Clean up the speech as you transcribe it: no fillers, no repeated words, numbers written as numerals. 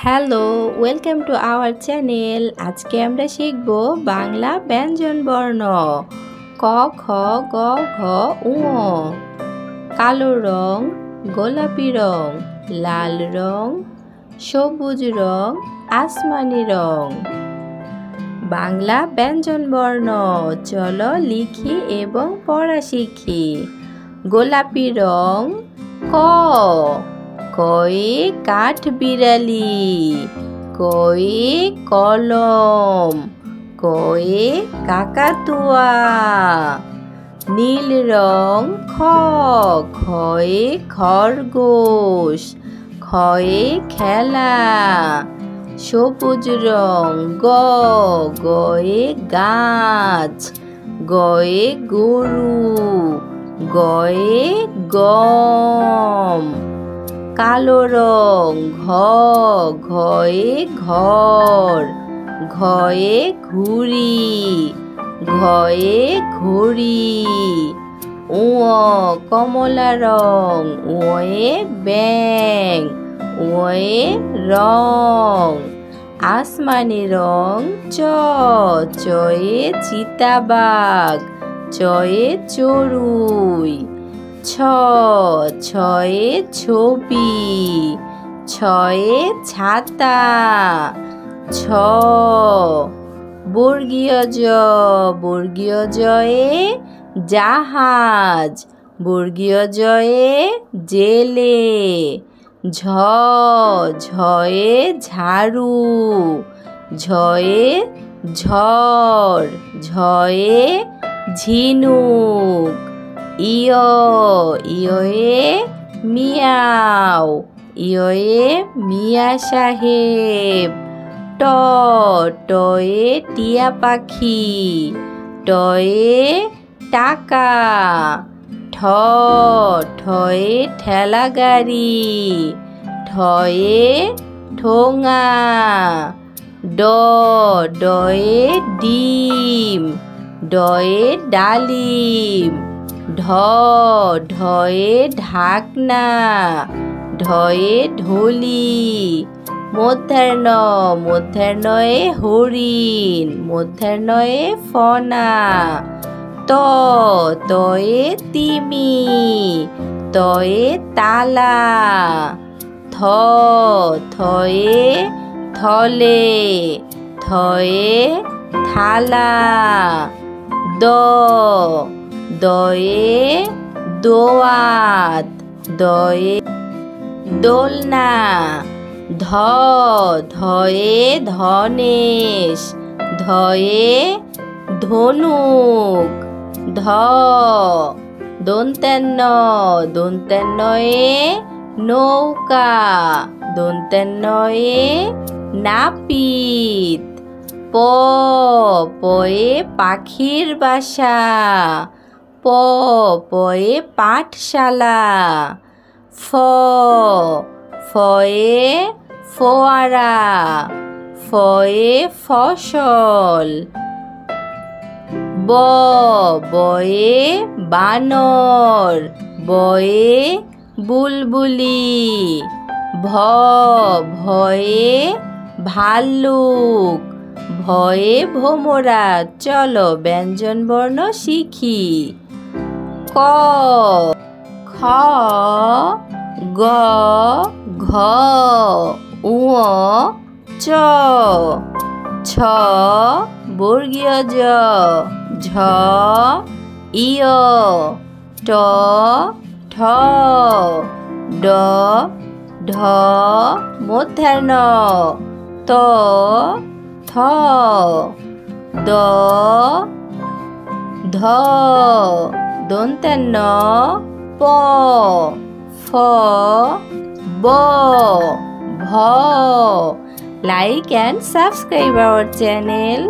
Hello, welcome to our channel. আজকে আমরা শিখব বাংলা ব্যঞ্জন বর্ণ। ক, খ, গ, ঘ, ঙ। কালো রং, গোলাপি রং, লাল রং, সবুজ রং, আসমানি রং। বাংলা ব্যঞ্জন বর্ণ। চলো লিখি এবং পড়া শিখি। গোলাপি রং ক। কয়ে কাঠ বিড়ালি, কয়ে কলম, কয়ে কাকাতুয়া। নীল রং খ। খয়ে খরগোশ, খয়ে খেলা। সবুজ রং গ। গয়ে গাছ, গয়ে গরু, গয়ে গম। কালো রং ঘ। ঘয়ে ঘর, ঘয়ে ঘুড়ি, ঘয়ে ঘড়ি। ঙ কমলা রং, ঙয়ে ব্যাঙ, ঙয়ে রং। আসমানি রং চ। চয়ে চিতাবাঘ, চয়ে চড়ুই। ছ। ছয়ে ছবি, ছয়ে ছাতা। ছ বর্গীয় জ। বর্গীয় জয়ে জাহাজ, বর্গীয় জয়ে জেলে। ঝ। ঝয়ে ঝাড়ু, ঝয়ে ঝড়, ঝয়ে ঝিনুক। ইয়। ইয়ে মিয়াও, ইয়ে মিয়া সাহেব। ট। টয়ে টিয়া পাখি, টয়ে টাকা। ঠ। ঠয়ে ঠেলা গাড়ি, ঠয়ে ঠোঙা। ড। ডয়ে ডিম, ডয়ে ডালিম। ঢ। ঢয়ে ঢাকনা, ঢয়ে ঢোলি। মধ্যাহ্ন। মধ্যাহ্নয়ে হরিণ, মধ্যাহ্নয়ে ফনা। ত। তয়ে তিমি, তয়ে তালা। থ। থয়ে থলে, থয়ে থালা। দ। দয়ে দোয়াত, দয়ে দোলনা। ধ। ধয়ে ধনেশ, ধয়ে ধনুক। ধ। দন্ত্যান্ন। দন্ত্যান্নয়ে নৌকা, দন্ত্যান্নয়ে নাপিত। প। পয়ে পাখির বাসা, প। পয়ে পাঠশালা। ফ। ফয়ে ফোয়ারা, ফয়ে ফসল। ব। বয়ে বানর, বয়ে বুলবুলি। ভ। ভয়ে ভাল্লুক, ভয়ে ভোমরা। চলো ব্যঞ্জন বর্ণ শিখি। ক। খ। গ। ঘ। ঙ। চ। ছ। বর্গীয় জ। ঝ। ইয়। ট। ঠ। ড। ঢ। মধ্যাহ্ন। ত। থ। দ। ধ। দন্ত্যান্ন। প। ফ। ব। ভ। Like and subscribe our channel.